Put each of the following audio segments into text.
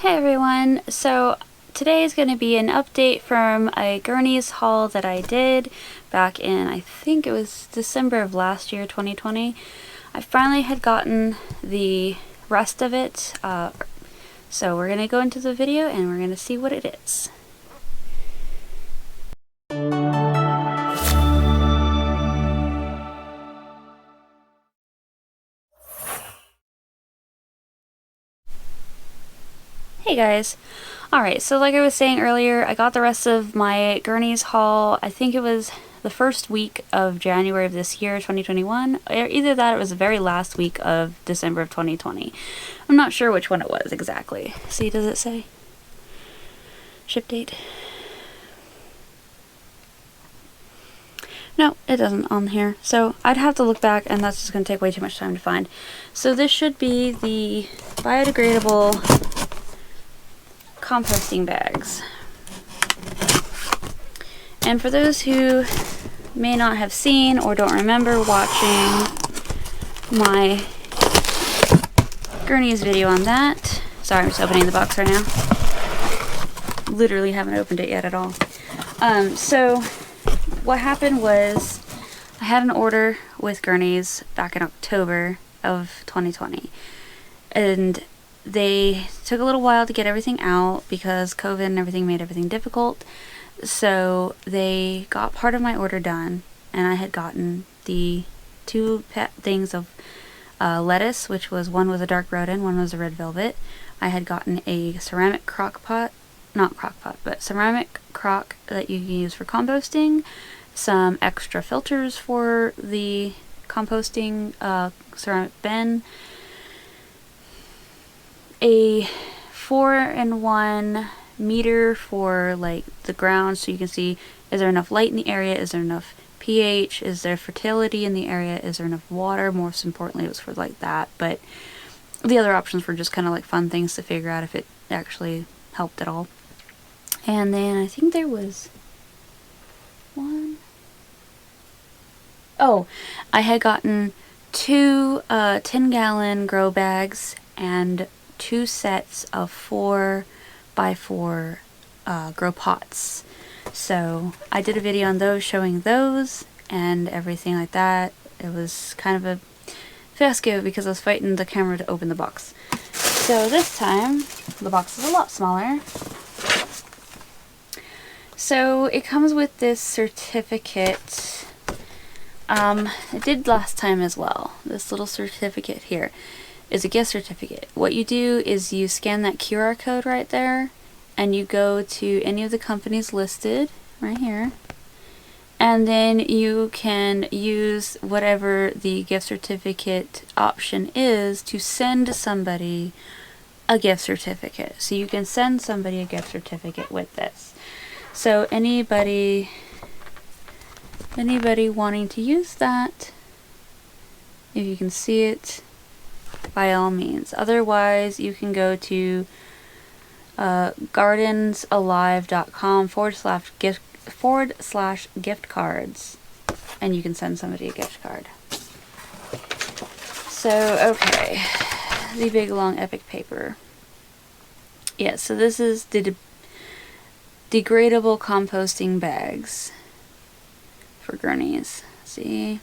Hey everyone, so today is going to be an update from a Gurneys haul that I did back in, I think it was December of last year, 2020. I finally had gotten the rest of it, so we're going to go into the video and we're going to see what it is. Hey guys. Alright, so like I was saying earlier, I got the rest of my Gurneys haul. I think it was the first week of January of this year, 2021. Either that or it was the very last week of December of 2020. I'm not sure which one it was exactly. See, does it say? Ship date? No, it doesn't on here. So I'd have to look back and that's just going to take way too much time to find. So this should be the biodegradable composting bags. And for those who may not have seen or don't remember watching my Gurneys video on that, sorry, I'm just opening the box right now. Literally haven't opened it yet at all. So what happened was I had an order with Gurneys back in October of 2020, and they took a little while to get everything out because COVID and everything made everything difficult. So they got part of my order done, and I had gotten the two things of lettuce, which was one was a dark red and one was a red velvet. I had gotten a ceramic crock pot, not crock pot, but ceramic crock that you can use for composting, some extra filters for the composting ceramic bin, a 4-in-1 meter for like the ground, so you can see, is there enough light in the area, is there enough pH, is there fertility in the area, is there enough water. Most importantly, it was for like that, but the other options were just kind of like fun things to figure out if it actually helped at all. And then I think there was one. Oh, I had gotten two 10-gallon grow bags and 2 sets of 4x4 grow pots. So I did a video on those, showing those and everything like that. It was kind of a fiasco because I was fighting the camera to open the box. So this time the box is a lot smaller. So it comes with this certificate. It did last time as well. This little certificate here is a gift certificate. What you do is you scan that QR code right there and you go to any of the companies listed right here, and then you can use whatever the gift certificate option is to send somebody a gift certificate. So you can send somebody a gift certificate with this. So anybody wanting to use that, if you can see it, by all means. Otherwise, you can go to gardensalive.com/gift cards, and you can send somebody a gift card. So, okay, the big long epic paper. Yeah, so this is the degradable composting bags for Gurneys. See?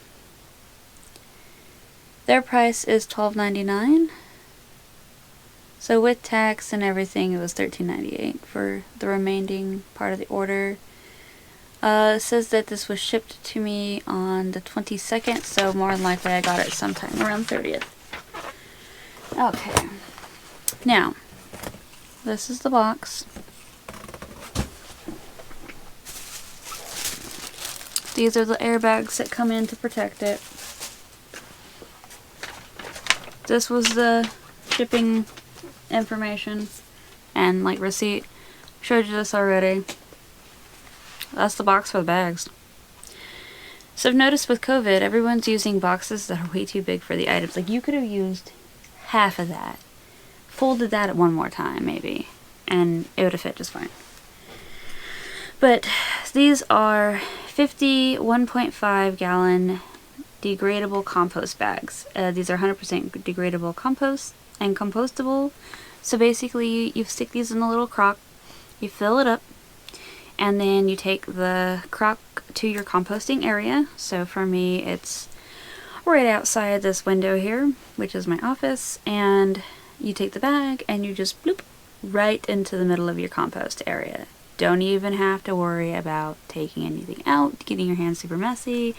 Their price is $12.99. So with tax and everything, it was $13.98 for the remaining part of the order. It says that this was shipped to me on the 22nd, so more than likely I got it sometime around 30th. Okay. Now, this is the box. These are the airbags that come in to protect it. This was the shipping information and like receipt. Showed you this already. That's the box for the bags. So I've noticed with COVID, everyone's using boxes that are way too big for the items. Like you could have used half of that, folded that one more time maybe, and it would have fit just fine. But these are 50 1.5-gallon degradable compost bags. These are 100% degradable compost and compostable. So basically you stick these in a little crock, you fill it up, and then you take the crock to your composting area. So for me it's right outside this window here, which is my office, and you take the bag and you just bloop right into the middle of your compost area. Don't even have to worry about taking anything out, getting your hands super messy,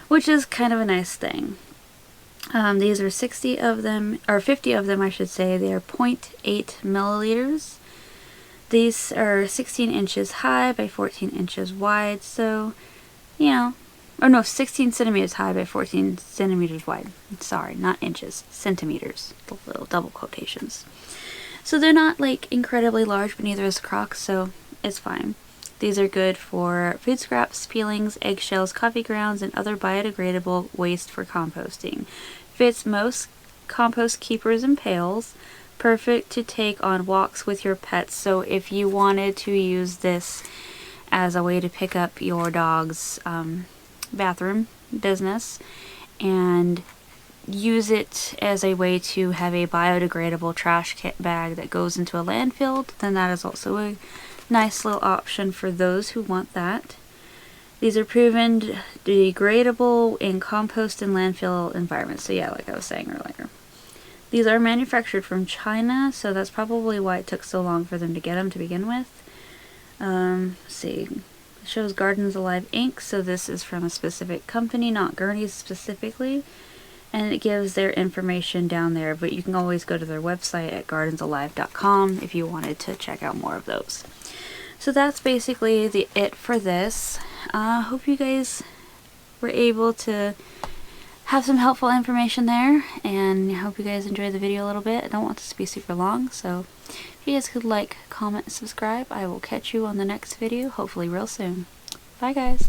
which is kind of a nice thing. These are 60 of them, or 50 of them I should say. They are 0.8 milliliters. These are 16 inches high by 14 inches wide, so, you know, or no, 16 centimeters high by 14 centimeters wide. Sorry, not inches, centimeters. The little double quotations. So they're not like incredibly large, but neither is the crock, so it's fine. These are good for food scraps, peelings, eggshells, coffee grounds, and other biodegradable waste for composting. Fits most compost keepers and pails. Perfect to take on walks with your pets. So if you wanted to use this as a way to pick up your dog's bathroom business and use it as a way to have a biodegradable trash bag that goes into a landfill, then that is also a nice little option for those who want that. These are proven degradable in compost and landfill environments. So yeah, like I was saying earlier. These are manufactured from China, so that's probably why it took so long for them to get them to begin with. Let's see. It shows Gardens Alive Inc., so this is from a specific company, not Gurneys specifically. And it gives their information down there, but you can always go to their website at gardensalive.com if you wanted to check out more of those. So that's basically it for this. Hope you guys were able to have some helpful information there, and I hope you guys enjoyed the video a little bit. I don't want this to be super long, so if you guys could like, comment, and subscribe, I will catch you on the next video, hopefully real soon. Bye guys!